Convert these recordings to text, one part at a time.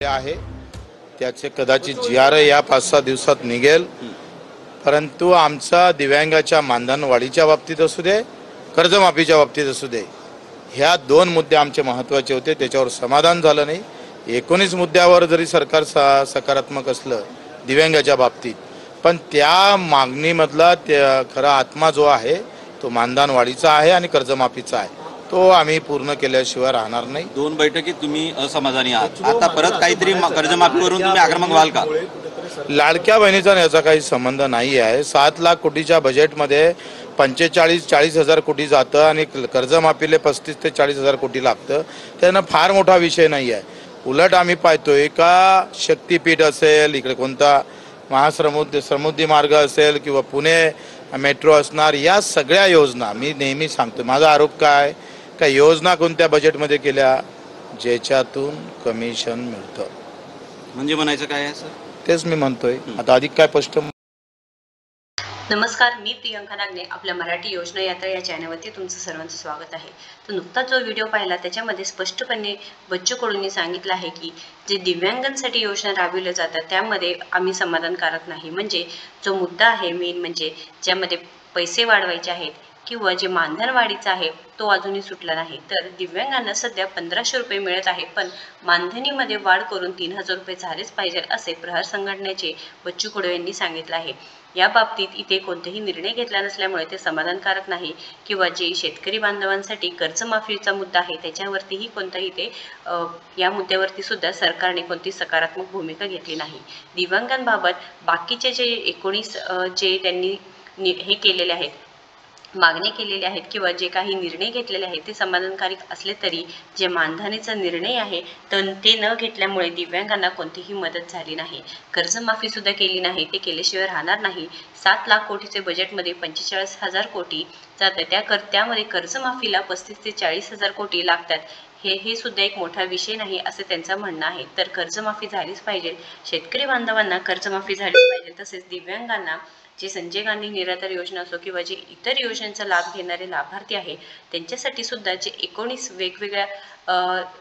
आहे त्याचे कदाचित जी.आर. या 5-6 दिवसात निघेल। परंतु आमचा दिव्यांगाच्या मानधनवाढीच्या बाबतीत असू दे, कर्जमाफीच्या बाबतीत असू दे, ह्या दोन मुद्दे आमचे महत्त्वाचे होते, त्याच्यावर समाधान झालं नाही। 19 मुद्द्यावर जरी सरकार सकारात्मक असलं दिव्यांगाच्या बाबतीत, पण त्या मागणीमधला खरा आत्मा जो आहे तो मानधनवाढीचा आहे आणि कर्जमाफीचा आहे, तो आम्ही पूर्ण केल्याशिवाय राहणार नाही। दोन बैठकीत तुम्ही असमाधानी आहात, आता परत काहीतरी कर्जमाफीवरून तुम्ही आक्रमक व्हाल का? लाडक्या बहिणीचा याचा काही संबंध नाही आहे। 7 लाख कोटीच्या बजेटमध्ये 45-40 हजार कोटी जातं आणि कर्जमाफीले 35 ते 40 हजार कोटी लागतं। त्यानं फार मोठा विषय नाही आहे। उलट आम्ही पाहतोय का शक्तीपीठ असेल, इकडे कोणता समुद्री मार्ग असेल किंवा पुणे मेट्रो असणार, या सगळ्या योजना मी नेहमी सांगतो। माझा आरोप काय का योजना कोणत्या बजेटमध्ये केल्या ज्याच्यातून कमिशन मिळतं, म्हणजे म्हणायचं काय आहे सर? तेच मी म्हणतोय। आता अधिक काय स्पष्ट। नमस्कार, मी प्रियंका नागने आपल्या मराठी योजना यात्रा या चॅनलवरती तुमचं सर्वांचं स्वागत आहे। तर नुकताच जो व्हिडिओ पाहिला त्याच्यामध्ये स्पष्टपणे बच्चू कडूंनी सांगितलं आहे की जे दिव्यांगांसाठी योजना राबविल्या जातात त्यामध्ये आम्ही समाधानकारक नाही। म्हणजे जो मुद्दा आहे मेन म्हणजे ज्यामध्ये पैसे वाढवायचे आहेत किंवा जे मानधन वाढीचा आहे तो अजूनही सुटला नाही। तर दिव्यांगांना सध्या 1500 रुपये मिळत आहे, पण मानधनीमध्ये वाढ करून 3000 रुपये झालेच पाहिजे असे प्रहार संघटनेचे बच्चू कडू यांनी सांगितलं आहे। या बाबतीत इथे कोणतेही निर्णय घेतला नसल्यामुळे ते समाधानकारक नाही किंवा जे शेतकरी बांधवांसाठी कर्जमाफीचा मुद्दा आहे त्याच्यावरतीही कोणताही ते या मुद्द्यावरती सुद्धा सरकारने कोणती सकारात्मक भूमिका घेतली नाही। दिव्यांगांबाबत बाकीचे जे 19 जे त्यांनी हे केलेले आहेत, मागणी केलेली आहेत किंवा जे काही निर्णय घेतलेले आहेत ते समाधानकारक असले तरी जे मानधनीचा निर्णय आहे तर ते न घेतल्यामुळे दिव्यांगांना कोणतीही मदत झाली नाही। कर्जमाफी सुद्धा केली नाही, ते केल्याशिवाय राहणार नाही। 7 लाख कोटीचे बजेटमध्ये 45,000 कोटी जातं, त्यामध्ये कर्जमाफीला 35 ते 40 हजार कोटी लागतात। हे सुद्धा एक मोठा विषय नाही असं त्यांचं म्हणणं आहे। तर कर्जमाफी झालीच पाहिजे, शेतकरी बांधवांना कर्जमाफी झालीच पाहिजे। तसेच दिव्यांगांना जे संजय गांधी निराधार योजना असो किंवा जे इतर योजनांचा लाभ घेणारे लाभार्थी आहे त्यांच्यासाठी सुद्धा जे 19 वेगवेगळ्या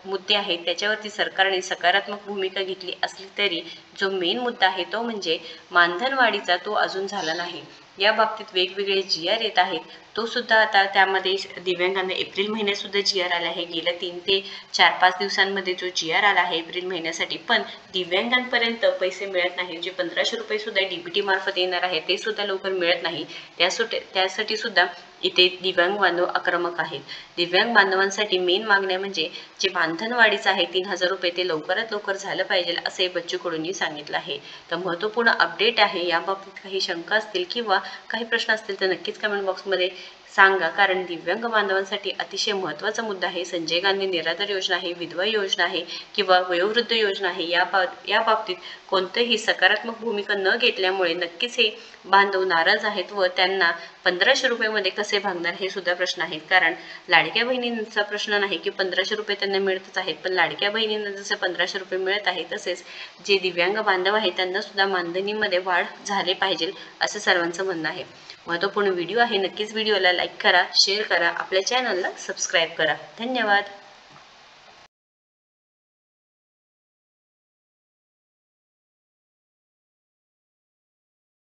मुद्दे आहेत त्याच्यावरती सरकारने सकारात्मक भूमिका घेतली असली तरी जो मेन मुद्दा आहे तो म्हणजे मानधनवाढीचा तो अजून झाला नाही। या बाबतीत वेगवेगळे जी.आर. येत आहेत, तो सुद्धा आता त्यामध्ये दिव्यांगांना एप्रिल महिन्यात सुद्धा जी.आर. आला आहे। गेल्या 3 ते 4-5 दिवसांमध्ये जो जी.आर. आला आहे एप्रिल महिन्यासाठी, पण दिव्यांगांपर्यंत पैसे मिळत नाही। जे 1500 रुपये सुद्धा DBT मार्फत येणार आहे ते सुद्धा लवकर मिळत नाही। त्यासाठी सुद्धा इथे दिव्यांग बांधव आक्रमक आहेत। दिव्यांग बांधवांसाठी मेन मागण्या म्हणजे जे मानधनवाढीचं आहे 3000 रुपये ते लवकरात लवकर झालं पाहिजे असे बच्चू कडूंनी सांगितलं आहे। तर महत्त्वपूर्ण अपडेट आहे। या बाबतीत काही शंका असतील किंवा काही प्रश्न असतील तर नक्कीच कमेंट बॉक्समध्ये सांगा, कारण दिव्यांग बांधवांसाठी अतिशय महत्त्वाचा मुद्दा आहे। संजय गांधी निराधार योजना आहे, विधवा योजना आहे किंवा वयोवृद्ध योजना आहे, या बाबतीत कोणतेही सकारात्मक भूमिका न घेतल्यामुळे नक्कीच हे बांधव नाराज आहेत व त्यांना 1500 रुपयामध्ये कसे भागणार हे सुद्धा प्रश्न आहेत। कारण लाडक्या बहिणींचा प्रश्न नाही की 1500 रुपये त्यांना मिळतच आहेत, पण लाडक्या बहिणींना जसे 1500 रुपये मिळत आहे तसेच जे दिव्यांग बांधव आहेत त्यांना सुद्धा मानधनीमध्ये वाढ झाले पाहिजे असं सर्वांचं म्हणणं आहे। महत्त्वपूर्ण व्हिडिओ आहे, नक्कीच व्हिडिओला लाईक करा, शेअर करा, आपल्या चॅनलला सबस्क्राईब करा। धन्यवाद।